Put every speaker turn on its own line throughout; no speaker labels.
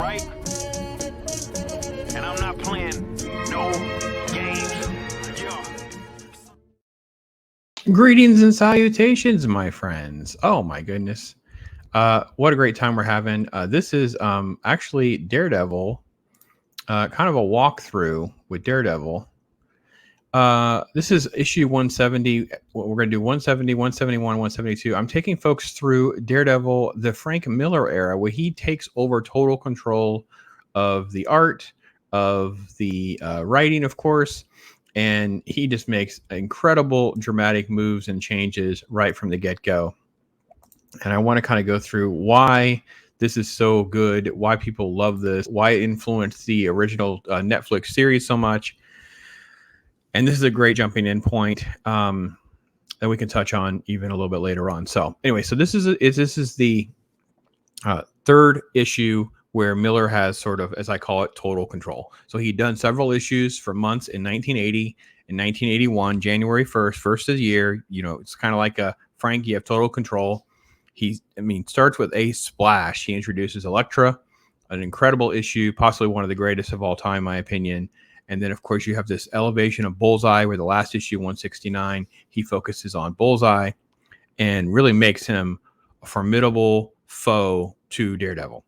Right? And I'm not playing no games. Yeah.
Greetings and salutations, my friends. Oh my goodness. What a great time we're having. This is actually Daredevil, kind of a walkthrough with Daredevil. This is issue 170. We're going to do 170, 171, 172. I'm taking folks through Daredevil, the Frank Miller era, where he takes over total control of the art, of the writing, of course, and he just makes incredible dramatic moves and changes right from the get-go. And I want to kind of go through why this is so good, why people love this, why it influenced the original Netflix series so much. And this is a great jumping in point that we can touch on even a little bit later on. So anyway, so this is the third issue where Miller has sort of, as I call it, total control. So he'd done several issues for months in 1980 and 1981, January 1st, first of the year. You know, it's kind of like a Frank, you have total control. Starts with a splash. He introduces Elektra, an incredible issue, possibly one of the greatest of all time, in my opinion. And then, of course, you have this elevation of Bullseye, where the last issue, 169, he focuses on Bullseye and really makes him a formidable foe to Daredevil.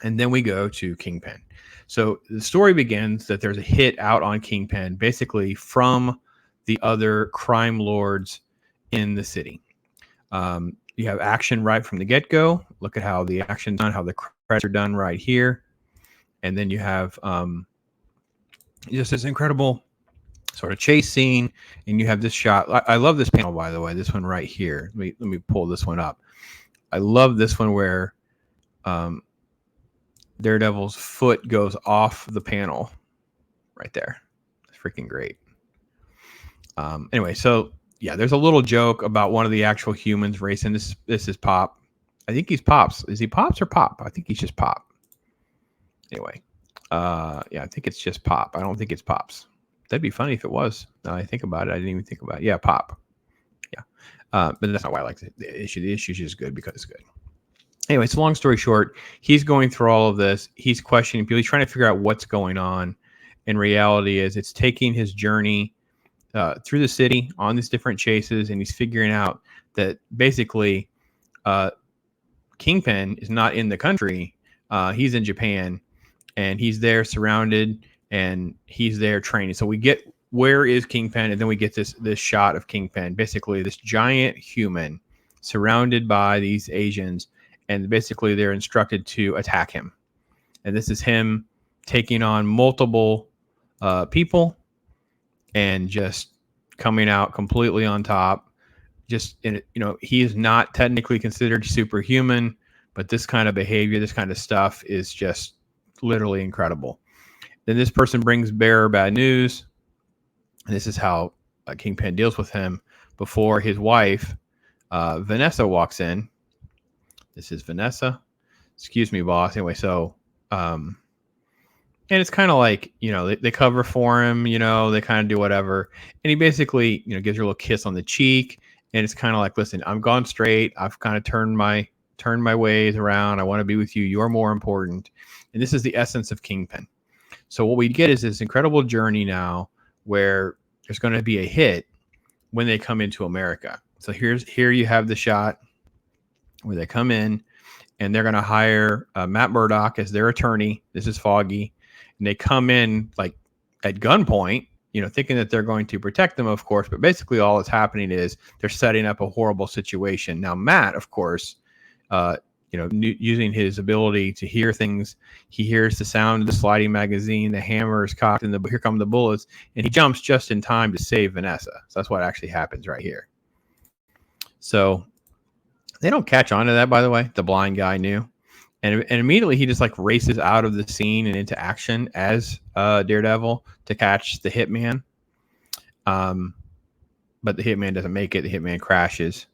And then we go to Kingpin. So the story begins that there's a hit out on Kingpin, basically from the other crime lords in the city. You have action right from the get-go. Look at how the action's done, how the credits are done right here. And then you have just this incredible sort of chase scene, and you have this shot. I love this panel, by the way, this one right here. Let me pull this one up. I love this one where Daredevil's foot goes off the panel right there. It's freaking great. Anyway, so yeah, there's a little joke about one of the actual humans racing. This is Pop. I think he's Pops. Is he Pops or Pop? I think he's just Pop. Anyway, yeah, I think it's just Pop. I don't think it's Pops. That'd be funny if it was. Now I think about it. I didn't even think about it. Yeah, Pop. Yeah. But that's not why I like the issue. The issue is just good because it's good. Anyway, so long story short, he's going through all of this. He's questioning people. He's trying to figure out what's going on. And reality is it's taking his journey through the city on these different chases, and he's figuring out that basically Kingpin is not in the country. He's in Japan, and he's there surrounded, and he's there training. So we get where is Kingpin, and then we get this shot of Kingpin, basically this giant human surrounded by these Asians, and basically they're instructed to attack him. And this is him taking on multiple people and just coming out completely on top. Just he is not technically considered superhuman, but this kind of behavior, this kind of stuff is just literally incredible. Then this person brings bearer bad news, and this is how Kingpin deals with him before his wife Vanessa walks in. This is Vanessa. Excuse me, boss. Anyway, so and it's kind of like, they cover for him, they kind of do whatever. And he basically, gives her a little kiss on the cheek. And it's kind of like, listen, I'm gone straight. I've kind of turned my ways around. I want to be with you. You're more important. And this is the essence of Kingpin. So what we get is this incredible journey now where there's going to be a hit when they come into America. So here you have the shot where they come in and they're going to hire Matt Murdock as their attorney. This is Foggy. And they come in like at gunpoint, thinking that they're going to protect them, of course. But basically all that's happening is they're setting up a horrible situation. Now, Matt, of course, using his ability to hear things, he hears the sound of the sliding magazine, the hammer is cocked, and here come the bullets. And he jumps just in time to save Vanessa. So that's what actually happens right here. So they don't catch on to that, by the way. The blind guy knew. And immediately he just like races out of the scene and into action as Daredevil to catch the hitman. But the hitman doesn't make it. The hitman crashes.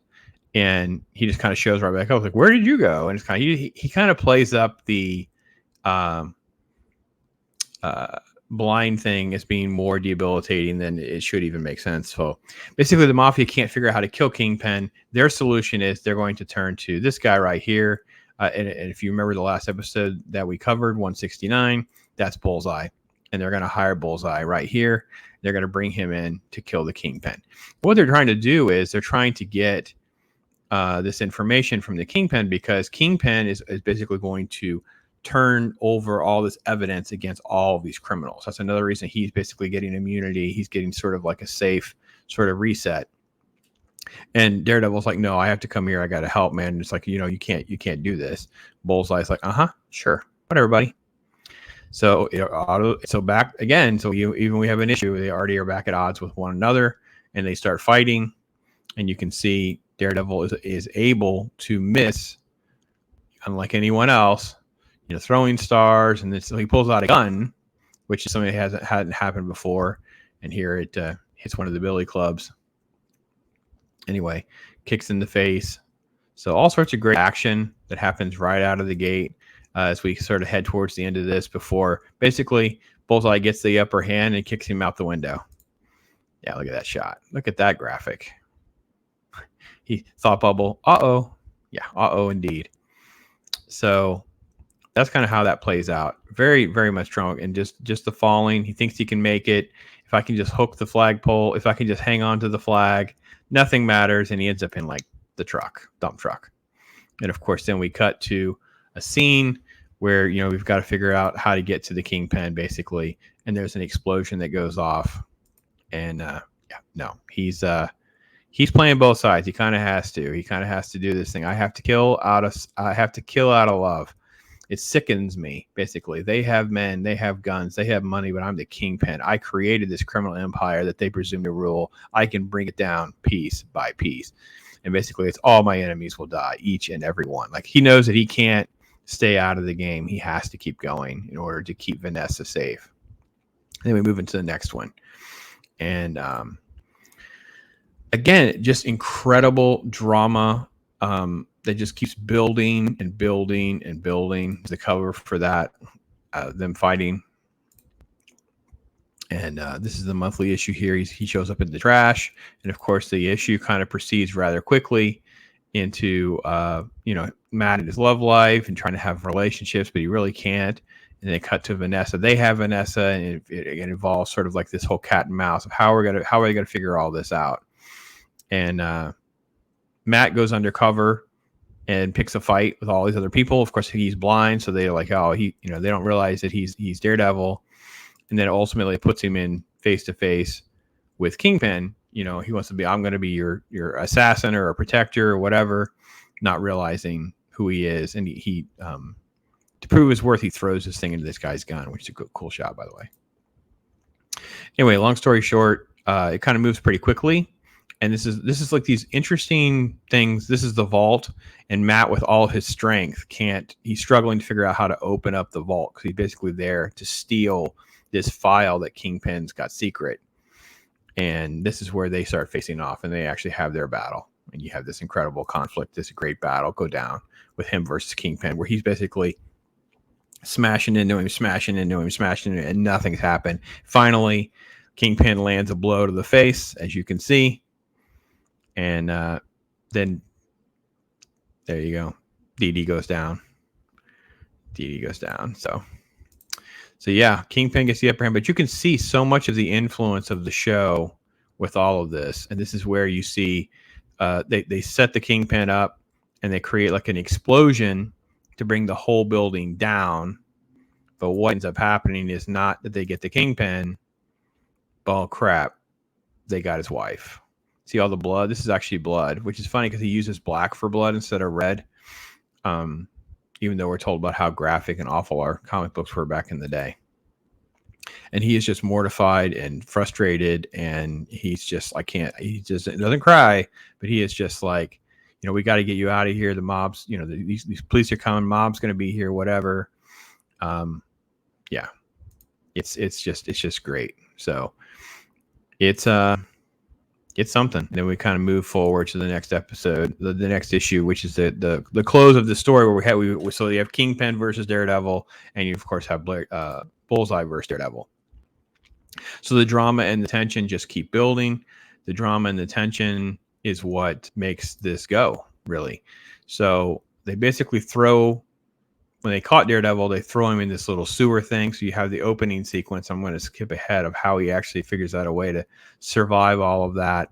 And he just kind of shows right back. I was like, where did you go? And it's kind of, he kind of plays up the blind thing as being more debilitating than it should even make sense. So basically the mafia can't figure out how to kill Kingpin. Their solution is they're going to turn to this guy right here, And if you remember the last episode that we covered, 169, that's Bullseye. And they're going to hire Bullseye right here. They're going to bring him in to kill the Kingpin. What they're trying to do is they're trying to get this information from the Kingpin, because Kingpin is basically going to turn over all this evidence against all of these criminals. That's another reason he's basically getting immunity. He's getting sort of like a safe sort of reset. And Daredevil's like, no, I have to come here. I got to help, man. And it's like, you can't do this. Bullseye's like, sure, whatever, buddy. So back again. So even we have an issue. They already are back at odds with one another, and they start fighting. And you can see Daredevil is able to miss, unlike anyone else, throwing stars. And so he pulls out a gun, which is something that hadn't happened before. And here it hits one of the billy clubs. Anyway, kicks in the face. So all sorts of great action that happens right out of the gate as we sort of head towards the end of this, before basically Bullseye gets the upper hand and kicks him out the window. Yeah, look at that shot. Look at that graphic. He thought bubble. Uh-oh. Yeah, uh-oh indeed. So that's kind of how that plays out. Very, very much strong. And just the falling. He thinks he can make it. If I can just hook the flagpole, if I can just hang on to the flag, nothing matters. And he ends up in like the dump truck. And of course, then we cut to a scene where, we've got to figure out how to get to the Kingpin, basically. And there's an explosion that goes off. And he's playing both sides. He kind of has to. He kind of has to do this thing. I have to kill out of love. It sickens me, basically. They have men, they have guns, they have money, but I'm the Kingpin. I created this criminal empire that they presume to rule. I can bring it down piece by piece. And basically, it's all my enemies will die, each and every one. Like, he knows that he can't stay out of the game. He has to keep going in order to keep Vanessa safe. And then we move into the next one. And again, just incredible drama that just keeps building and building and building. The cover for that, them fighting. And this is the monthly issue here. He shows up in the trash. And of course, the issue kind of proceeds rather quickly into, Matt and his love life and trying to have relationships, but he really can't. And they cut to Vanessa. They have Vanessa, and it involves sort of like this whole cat and mouse of how are they going to figure all this out. And Matt goes undercover and picks a fight with all these other people. Of course, he's blind, so they're like, they don't realize that he's Daredevil. And then ultimately it puts him in face to face with Kingpin. He wants to be, I'm going to be your assassin or a protector or whatever, not realizing who he is. And he to prove his worth, he throws this thing into this guy's gun, which is a cool shot, by the way. Anyway, long story short, it kind of moves pretty quickly. And this is like these interesting things. This is the vault, and Matt, with all his strength, he's struggling to figure out how to open up the vault, because he's basically there to steal this file that Kingpin's got secret. And this is where they start facing off, and they actually have their battle. And you have this incredible conflict, this great battle go down with him versus Kingpin, where he's basically smashing into him, and nothing's happened. Finally, Kingpin lands a blow to the face, as you can see. And then there you go. DD goes down. So yeah, Kingpin gets the upper hand, but you can see so much of the influence of the show with all of this. And this is where you see they set the Kingpin up, and they create like an explosion to bring the whole building down. But what ends up happening is not that they get the Kingpin. Oh crap, they got his wife. See all the blood? This is actually blood, which is funny because he uses black for blood instead of red. Even though we're told about how graphic and awful our comic books were back in the day. And he is just mortified and frustrated, and he's just, he doesn't cry, but he is just like, we got to get you out of here. The mobs, these police are coming, mob's going to be here, whatever. Yeah, it's just great. So it's something. And then we kind of move forward to the next episode, the next issue, which is the close of the story, where you have Kingpin versus Daredevil, and you of course have Bullseye versus Daredevil. So the drama and the tension just keep building. The drama and the tension is what makes this go, really. So they basically throw, when they caught Daredevil, they throw him in this little sewer thing. So you have the opening sequence. I'm going to skip ahead of how he actually figures out a way to survive all of that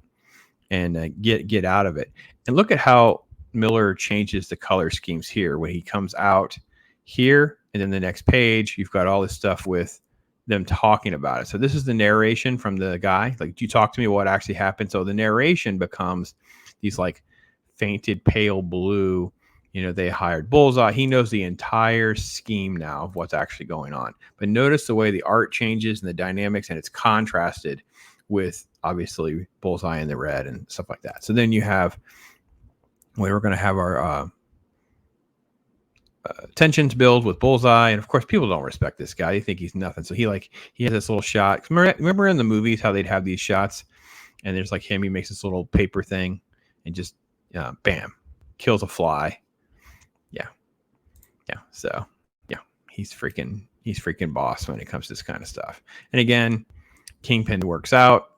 and get out of it. And look at how Miller changes the color schemes here when he comes out here, and then the next page you've got all this stuff with them talking about it. So this is the narration from the guy, like, you talk to me what actually happened. So the narration becomes these like fainted pale blue. They hired Bullseye. He knows the entire scheme now of what's actually going on. But notice the way the art changes and the dynamics, and it's contrasted with obviously Bullseye in the red and stuff like that. So then you have, we're going to have our tensions build with Bullseye, and of course people don't respect this guy. They think he's nothing. So he has this little shot. Remember in the movies how they'd have these shots, and there's like him. He makes this little paper thing, and just bam, kills a fly. Yeah. So yeah, he's freaking boss when it comes to this kind of stuff. And again, Kingpin works out,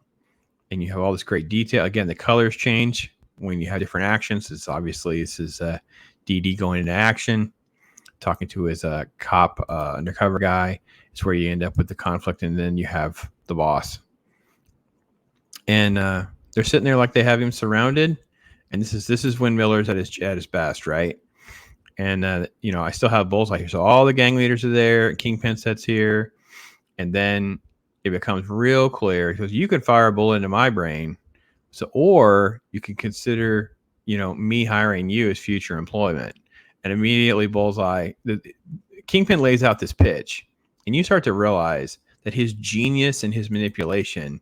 and you have all this great detail. Again, the colors change when you have different actions. This is DD going into action, talking to his cop undercover guy. It's where you end up with the conflict, and then you have the boss. And they're sitting there like they have him surrounded, and this is when Miller's at his best, right? And I still have Bullseye here, so all the gang leaders are there. Kingpin sits here, and then it becomes real clear because you could fire a bullet into my brain, or you can consider me hiring you as future employment. And immediately Kingpin lays out this pitch, and you start to realize that his genius and his manipulation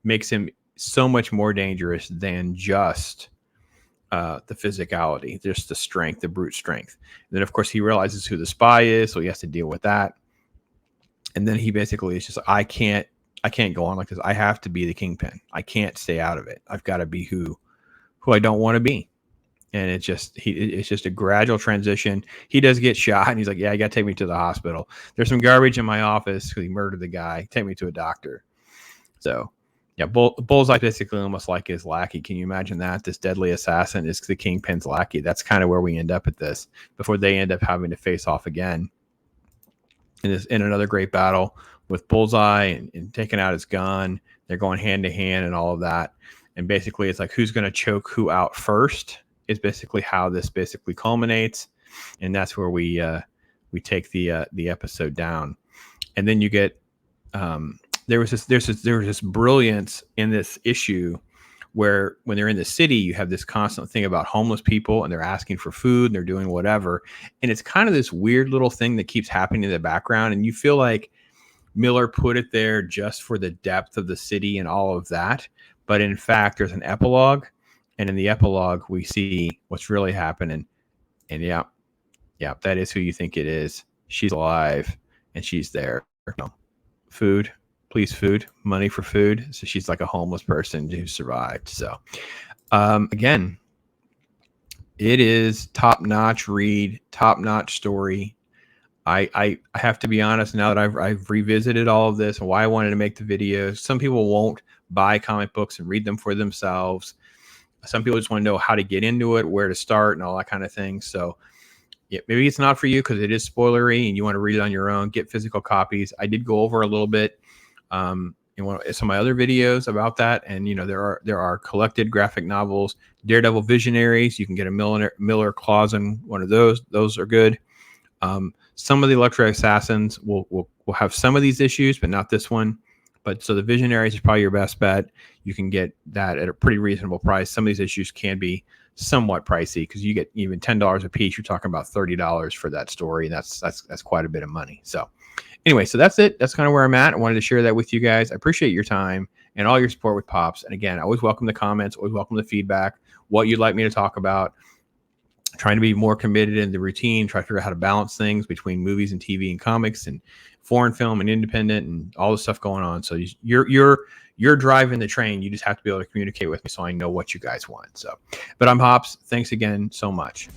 makes him so much more dangerous than just the physicality, just the strength, the brute strength. And then of course he realizes who the spy is, so he has to deal with that. And then he basically is just, I can't go on like this. I have to be the Kingpin. I can't stay out of it. I've got to be who I don't want to be. And it's just a gradual transition. He does get shot, and he's like, yeah, you got to take me to the hospital. There's some garbage in my office because he murdered the guy. Take me to a doctor. So yeah, Bullseye basically almost like his lackey. Can you imagine that? This deadly assassin is the Kingpin's lackey. That's kind of where we end up at this before they end up having to face off again in another great battle with Bullseye and taking out his gun. They're going hand to hand and all of that. And basically it's like, who's going to choke who out first is basically how this basically culminates. And that's where we take the episode down. And then you get, there was this brilliance in this issue where when they're in the city, you have this constant thing about homeless people, and they're asking for food and they're doing whatever. And it's kind of this weird little thing that keeps happening in the background. And you feel like Miller put it there just for the depth of the city and all of that. But in fact, there's an epilogue, and in the epilogue, we see what's really happening. And yeah, that is who you think it is. She's alive, and she's there. Food. Please, food, money for food. So she's like a homeless person who survived. So again, it is top-notch read, top-notch story. I have to be honest, now that I've revisited all of this and why I wanted to make the videos. Some people won't buy comic books and read them for themselves. Some people just want to know how to get into it, where to start, and all that kind of thing. So yeah, maybe it's not for you because it is spoilery and you want to read it on your own. Get physical copies. I did go over a little bit in some of my other videos about that, and there are collected graphic novels, Daredevil Visionaries. You can get a Miller clause in one of those. Those are good. Some of the Electro Assassins will have some of these issues, but not this one. But so the Visionaries is probably your best bet. You can get that at a pretty reasonable price. Some of these issues can be somewhat pricey because you get even $10 a piece. You're talking about $30 for that story, and that's quite a bit of money. So anyway, so that's it. That's kind of where I'm at. I wanted to share that with you guys. I appreciate your time and all your support with Pops. And again, I always welcome the comments, always welcome the feedback, what you'd like me to talk about. Trying to be more committed in the routine, try to figure out how to balance things between movies and TV and comics and foreign film and independent and all the stuff going on. So you're driving the train. You just have to be able to communicate with me so I know what you guys want. So, but I'm Hops. Thanks again so much.